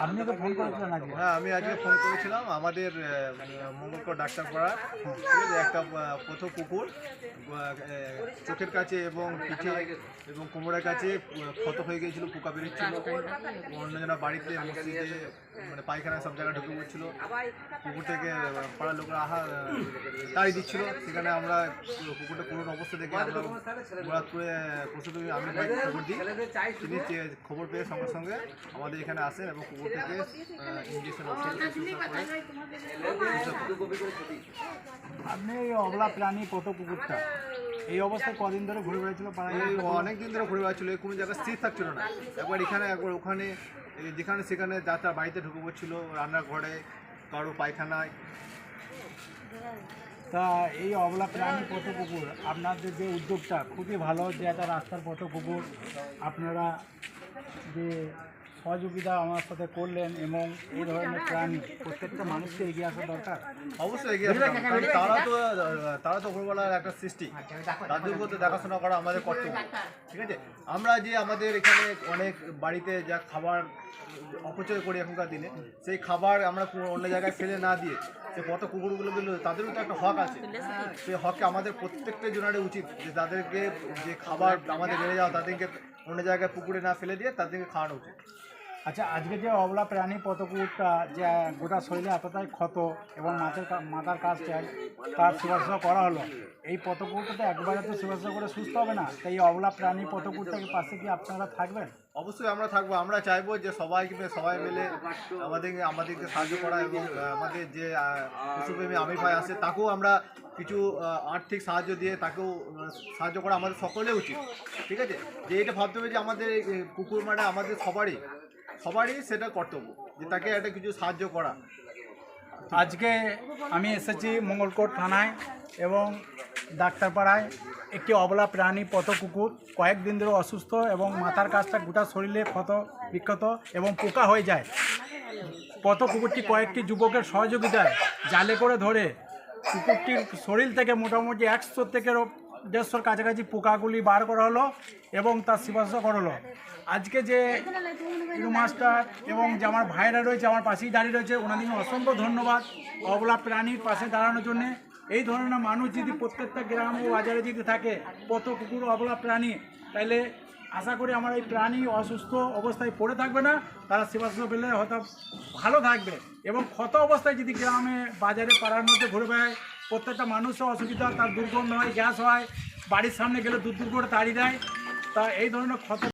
আপনি তো ফোন করেছিলেন আজকে? হ্যাঁ, আমি আজকে ফোন করেছিলাম আমাদের মঙ্গলকর ডাক্তারপাড়া একটা পথ কুকুর চোখের কাছে এবং পিঠে এবং কোমরের কাছে ক্ষত হয়ে গিয়েছিল, পোকা বেরোচ্ছিল, অন্যজনা বাড়িতে মসজিদে মানে পায়খানা সব জায়গায় ঢুকে পড়ছিল। কুকুর থেকে পাড়ার লোকরা তাড়ি দিচ্ছিল। সেখানে আমরা কুকুরটা করুণ অবস্থা দেখে আমরা মুরাদপুরে পশুপ্রেমী আমি খবর দিই। তিনি খবর পেয়ে সঙ্গে সঙ্গে আমাদের এখানে আসেন এবং কুকুরটাকে ইঞ্জেকশন আপনি এই অবলা প্রাণী কত কুকুরটা এই অবস্থায় কদিন ধরে ঘুরে বেড়াচ্ছিল? অনেক দিন ধরে ঘুরে বেড়াচ্ছিল, কোনো জায়গায় স্থির থাকছিল না। একবার এখানে একবার ওখানে, যেখানে সেখানে যাত্রা বাড়িতে ঢুকে পড়ছিল, রান্নাঘরে, কারো পায়খানায়। তা এই অবলা প্রাণী পথ কুকুর আপনাদের যে উদ্যোগটা খুবই ভালো, যে একটা রাস্তার পথ কুকুর আপনারা যে সহযোগিতা আমার সাথে করলেন, এবং এই ধরনের প্রাণী প্রত্যেকটা মানুষকে এগিয়ে আসা দরকার। অবশ্যই এগিয়ে আসা দরকার। তারা তো ভোরবেলার একটা সৃষ্টি, তাদেরকে তো দেখাশোনা করা আমাদের কর্তব্য। ঠিক আছে, আমরা যে আমাদের এখানে অনেক বাড়িতে যা খাবার অপচয় করি এখনকার দিনে, সেই খাবার আমরা অন্য জায়গায় ফেলে না দিয়ে সে কত কুকুরগুলো তাদেরও তো একটা হক আছে। সেই হককে আমাদের প্রত্যেকটা জনের উচিত যে তাদেরকে যে খাবার আমাদের বেড়ে যাওয়া তাদেরকে অন্য জায়গায় পুকুরে না ফেলে দিয়ে তাদেরকে খাওয়ানো উচিত। আচ্ছা, আজকে যে অবলা প্রাণী পথ কুকুরটা যে গোটা শরীরে এতটাই ক্ষত এবং মাথার কাজটা তার সেবা করা হলো, এই পথ কুকুরটা তো একবারে তো সেবা করে সুস্থ হবে না। তাই এই অবলা প্রাণী পথ কুকুরটাকে পাশে কি আপনারা থাকবেন? অবশ্যই আমরা থাকবো। আমরা চাইবো যে সবাই মিলে আমাদেরকে সাহায্য করা, এবং আমাদের যে পশুপ্রেমী আমির ভাই আছে তাকেও আমরা কিছু আর্থিক সাহায্য দিয়ে তাকেও সাহায্য করা আমাদের সকলে উচিত। ঠিক আছে, যে এটা ভাবতে হবে যে আমাদের কুকুর মানে আমাদের সবারই সেটা কর্তব্য যে তাকে একটা কিছু সাহায্য করা। আজকে আমি এসেছি মঙ্গলকোট থানায় এবং ডাক্তারপাড়ায়। একটি অবলা প্রাণী পথ কুকুর কয়েকদিন ধরে অসুস্থ এবং মাথার কাছটা গোটা শরীরে ক্ষত বিক্ষত এবং পোকা হয়ে যায়। পথ কুকুরটি কয়েকটি যুবকের সহযোগিতায় জালে করে ধরে কুকুরটির শরীর থেকে মোটামুটি 100 থেকে 150 কাছাকাছি পোকাগুলি বার করা হলো এবং তার চিকিৎসা করা হলো। আজকে যে মাস্টার এবং যে আমার ভাইরা রয়েছে আমার পাশেই দাঁড়িয়ে রয়েছে, ওনাদের অসংখ্য ধন্যবাদ অবলা প্রাণীর পাশে দাঁড়ানোর জন্যে। এই ধরনের মানুষ যদি প্রত্যেকটা গ্রাম ও বাজারে যদি থাকে পথ কুকুর অবলা প্রাণী, তাহলে আশা করি আমার এই প্রাণী অসুস্থ অবস্থায় পড়ে থাকবে না, তারা সেবা পেলে হয়তো ভালো থাকবে। এবং ক্ষত অবস্থায় যদি গ্রামে বাজারে পাড়ার মধ্যে ঘুরে বেড়ায়, প্রত্যেকটা মানুষের অসুবিধা, তার দুর্গন্ধ হয়, গ্যাস হয়, বাড়ির সামনে গেলে দূর দূর করে তাড়িয়ে দেয়। তা এই ধরনের ক্ষত